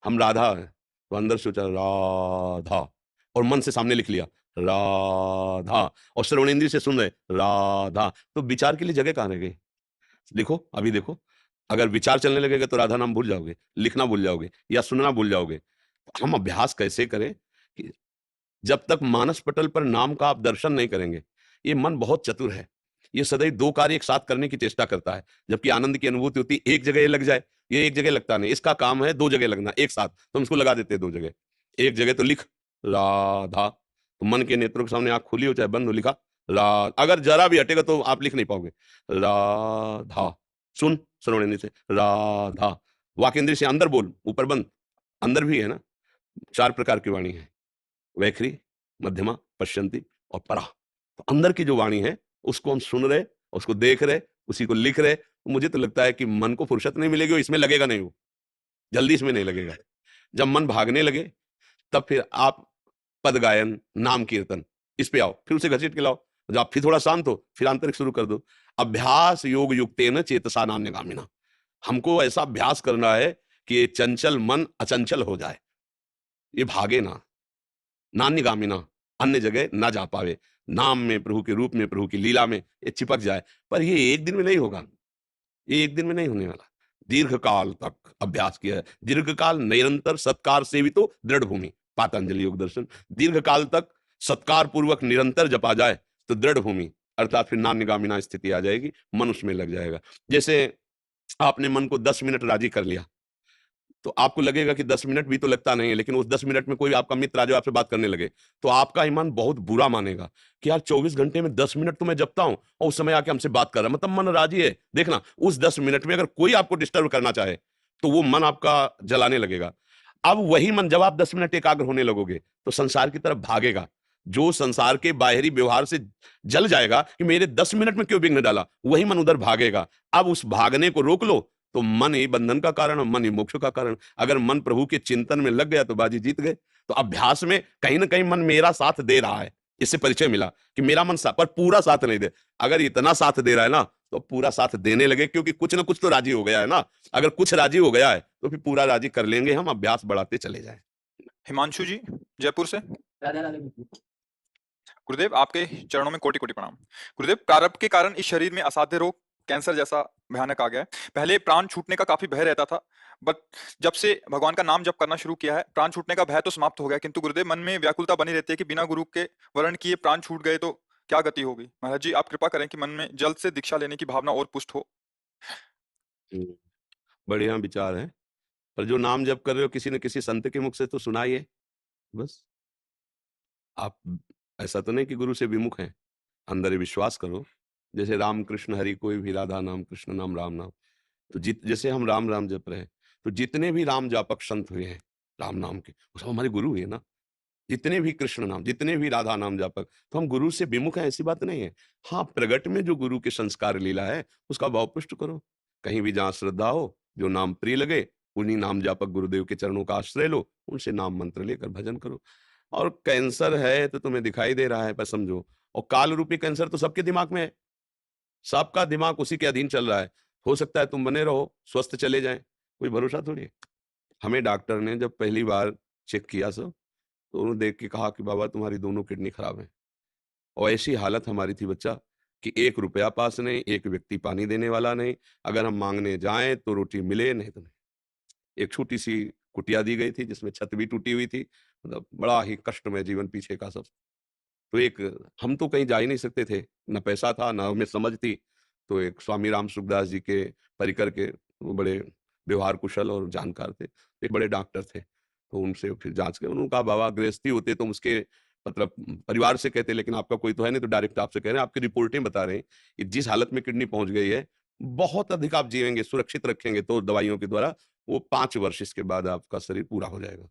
हम राधा हैं, तो अंदर सोचा राधा, और मन से सामने लिख लिया राधा, और श्रवणेंद्रिय से सुन रहे राधा, तो विचार के लिए जगह कहाँ रह गई? लिखो, अभी देखो, अगर विचार चलने लगेगा तो राधा नाम भूल जाओगे, लिखना भूल जाओगे, या सुनना भूल जाओगे। हम अभ्यास कैसे करें कि जब तक मानस पटल पर नाम का आप दर्शन नहीं करेंगे, ये मन बहुत चतुर है, ये सदैव दो कार्य एक साथ करने की चेष्टा करता है। जबकि आनंद की अनुभूति होती है एक जगह ये लग जाए, ये एक जगह लगता नहीं, इसका काम है दो जगह लगना एक साथ, तो हम इसको लगा देते हैं दो जगह। एक जगह तो लिख राधा, तो मन के नेत्रों के सामने आंख खुली हो चाहे बंद हो, लिखा रा, अगर जरा भी हटेगा तो आप लिख नहीं पाओगे। राधा, सुन श्रवणेंद्र से राधा, वाकेंद्र से अंदर बोल, ऊपर बंद, अंदर भी है ना, चार प्रकार की वाणी है, वैखरी, मध्यमा, पश्यंती और परा। तो अंदर की जो वाणी है उसको हम सुन रहे, उसको देख रहे, उसी को लिख रहे। तो मुझे तो लगता है कि मन को फुर्सत नहीं मिलेगी और इसमें लगेगा नहीं, वो जल्दी इसमें नहीं लगेगा। जब मन भागने लगे तब फिर आप पद गायन, नाम कीर्तन, इस पे आओ, फिर उसे घसीट के लाओ। जब आप फिर थोड़ा शांत हो फिर आंतरिक शुरू कर दो। अभ्यास योग युक्तेन चेतसा नान्यगामिना, हमको ऐसा अभ्यास करना है कि ये चंचल मन अचंचल हो जाए, ये भागे ना, नान्यगामिना, अन्य जगह ना जा पावे, नाम में प्रभु के रूप में, प्रभु की लीला में ये चिपक जाए। पर ये एक दिन में नहीं होगा, ये एक दिन में नहीं होने वाला, दीर्घ काल तक अभ्यास किया है। दीर्घ काल निरंतर सत्कार सेवितो दृढ़ भूमि, पातंजलि योग दर्शन। दीर्घ काल तक सत्कार पूर्वक निरंतर जपा जाए तो दृढ़ भूमि, अर्थात फिर नान्यगामिना स्थिति आ जाएगी, मन उसमें लग जाएगा। जैसे आपने मन को 10 मिनट राजी कर लिया, तो आपको लगेगा कि 10 मिनट भी तो लगता नहीं है, लेकिन उस 10 मिनट में कोई आपका मित्र आ जाए, आपसे बात करने लगे, तो आपका ईमान बहुत बुरा मानेगा कि यार 24 घंटे में 10 मिनट तो मैं जपता हूं और उस समय आके हमसे बात कर रहा है, मतलब मन राजी है। देखना, उस 10 मिनट में अगर कोई आपको डिस्टर्ब करना चाहे तो वो मन आपका जलाने लगेगा। अब वही मन जब आप 10 मिनट एकाग्र होने लगोगे तो संसार की तरफ भागेगा। जो संसार के बाहरी व्यवहार से जल जाएगा कि मेरे 10 मिनट में क्यों विघ्न डाला, वही मन उधर भागेगा। अब उस भागने को रोक लो तो मन ही बंधन का कारण और मन ही मोक्ष का कारण। अगर मन प्रभु के चिंतन में लग गया तो बाजी जीत गए। तो अभ्यास में कहीं ना कहीं मन मेरा साथ दे रहा है, इससे परिचय मिला कि मेरा मन साथ, पर पूरा साथ नहीं दे। अगर इतना साथ दे रहा है ना तो पूरा साथ देने लगे, क्योंकि कुछ ना कुछ तो राजी हो गया है ना। अगर कुछ राजी हो गया है तो फिर पूरा राजी कर लेंगे हम, अभ्यास बढ़ाते चले जाए। हिमांशु जी जयपुर से। राधे राधे। गुरुदेव आपके चरणों में कोटि कोटि प्रणाम। गुरुदेव प्रारब्ध के कारण इस शरीर में असाध्य रोग कैंसर जैसा भयानक आ गया है। पहले प्राण छूटने का काफी भय रहता था, बट जब से भगवान का नाम जप करना शुरू किया है प्राण छूटने का भय तो समाप्त हो गया। किंतु गुरुदेव मन में व्याकुलता बनी रहती है कि बिना गुरु के वर्ण किए प्राण छूट गए तो क्या गति होगी। महाराज जी आप कृपा करें कि मन में जल्द से दीक्षा लेने की भावना और पुष्ट हो। बढ़िया विचार है, पर जो नाम जप कर रहे हो किसी न किसी संत के मुख से तो सुनाइए। बस आप ऐसा तो नहीं कि गुरु से विमुख हैं, अंदर ही विश्वास करो। जैसे राम कृष्ण हरि, कोई भी राधा नाम, कृष्ण नाम, राम नाम, तो जैसे हम राम राम जप रहे हैं, तो जितने भी राम जापक संत हुए हैं राम नाम के, वो सब हमारे गुरु हुए ना। जितने भी कृष्ण नाम, जितने भी राधा नाम जापक, तो हम गुरु से विमुख हैं ऐसी बात नहीं है। हाँ, प्रगट में जो गुरु के संस्कार लीला है उसका भाव पुष्ट करो। कहीं भी जहां श्रद्धा हो, जो नाम प्रिय लगे, उन्हीं नाम जापक गुरुदेव के चरणों का आश्रय लो, उनसे नाम मंत्र लेकर भजन करो। और कैंसर है तो तुम्हें दिखाई दे रहा है, पर समझो, और काल रूपी कैंसर तो सबके दिमाग में है, सबका दिमाग उसी के अधीन चल रहा है। हो सकता है तुम बने रहो, स्वस्थ चले जाएं, कोई भरोसा थोड़ी है। हमें डॉक्टर ने जब पहली बार चेक किया सब, तो उन्होंने देख के कहा कि बाबा तुम्हारी दोनों किडनी खराब है। और ऐसी हालत हमारी थी बच्चा कि 1 रुपया पास नहीं, एक व्यक्ति पानी देने वाला नहीं, अगर हम मांगने जाएं तो रोटी मिले नहीं तो नहीं। एक छोटी सी कुटिया दी गई थी जिसमें छत भी टूटी हुई थी, मतलब बड़ा ही कष्टमय जीवन पीछे का सब। तो एक, हम तो कहीं जा ही नहीं सकते थे, न पैसा था न हमें समझ थी। तो एक स्वामी राम सुखदास जी के परिकर के, वो बड़े व्यवहार कुशल और जानकार थे, एक बड़े डॉक्टर थे। तो उनसे फिर जांच के उन्होंने कहा बाबा गृहस्थी होते तो उसके मतलब परिवार से कहते, लेकिन आपका कोई तो है नहीं, तो डायरेक्ट आपसे कह रहे हैं, आपकी रिपोर्टें बता रहे हैं कि जिस हालत में किडनी पहुंच गई है, बहुत अधिक आप जिएंगे, सुरक्षित रखेंगे तो दवाइयों के द्वारा, वो 5 वर्ष इसके बाद आपका शरीर पूरा हो जाएगा।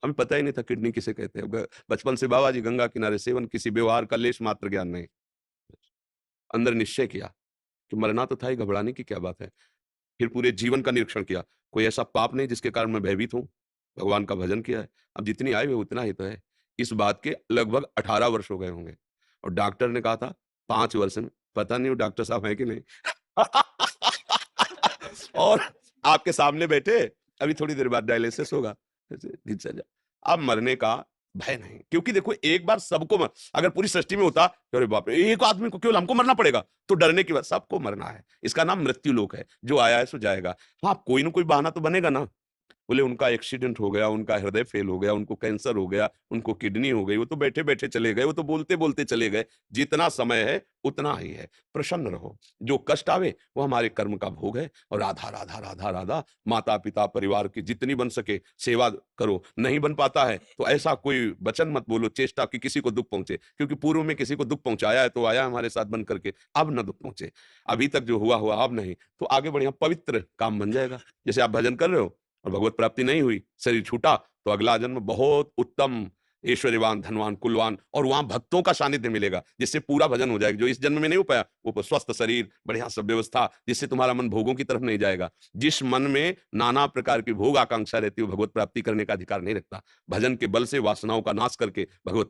हमें पता ही नहीं था किडनी किसे कहते हैं। बचपन से बाबा जी गंगा किनारे सेवन, किसी व्यवहार का लेश मात्र ज्ञान नहीं। अंदर निश्चय किया कि मरना तो था ही, घबराने की क्या बात है। फिर पूरे जीवन का निरीक्षण किया, कोई ऐसा पाप नहीं जिसके कारण मैं भयभीत हूं, भगवान का भजन किया है, अब जितनी आयु है उतना ही तो है। इस बात के लगभग 18 वर्ष हो गए होंगे, और डॉक्टर ने कहा था 5 वर्ष में, पता नहीं वो डॉक्टर साहब है कि नहीं। और आपके सामने बैठे अभी थोड़ी देर बाद डायलिसिस होगा, ऐसे दिनचर्या। अब मरने का भय नहीं, क्योंकि देखो एक बार सबको अगर पूरी सृष्टि में होता कि अरे बाप रे, एक आदमी को केवल हमको मरना पड़ेगा, तो डरने की बात, सबको मरना है। इसका नाम मृत्यु लोक है, जो आया है सो जाएगा। हाँ, कोई ना कोई बहाना तो बनेगा ना। बोले उनका एक्सीडेंट हो गया, उनका हृदय फेल हो गया, उनको कैंसर हो गया, उनको किडनी हो गई, वो तो बैठे-बैठे चले गए, वो तो बोलते-बोलते चले गए। जितना समय है उतना ही है, प्रसन्न रहो। जो कष्ट आवे वो हमारे कर्म का भोग है, और राधा, राधा, राधा, राधा, माता-पिता, परिवार की जितनी बन सके सेवा करो। नहीं बन पाता है तो ऐसा कोई वचन मत बोलो, चेष्टा कि किसी को दुःख पहुँचे, क्योंकि पूर्व में किसी को दुःख पहुँचाया है तो आया हमारे साथ बन करके, अब ना दुःख पहुँचे। अभी तक जो हुआ, हुआ, अब नहीं, तो आगे बढ़िया पवित्र काम बन जाएगा। जैसे आप भजन कर रहे हो और भगवत प्राप्ति नहीं हुई, शरीर छूटा, तो अगला जन्म बहुत उत्तम, ऐश्वर्यवान, धनवान, कुलवान, और वहां भक्तों का सानिध्य मिलेगा, जिससे पूरा भजन हो जाएगा। जो इस जन्म में नहीं हो पाया, वो स्वस्थ शरीर, बढ़िया सब व्यवस्था, जिससे तुम्हारा मन भोगों की तरफ नहीं जाएगा। जिस मन में नाना प्रकार की भोग आकांक्षा रहती है, वो भगवत प्राप्ति करने का अधिकार नहीं रखता। भजन के बल से वासनाओं का नाश करके भगवत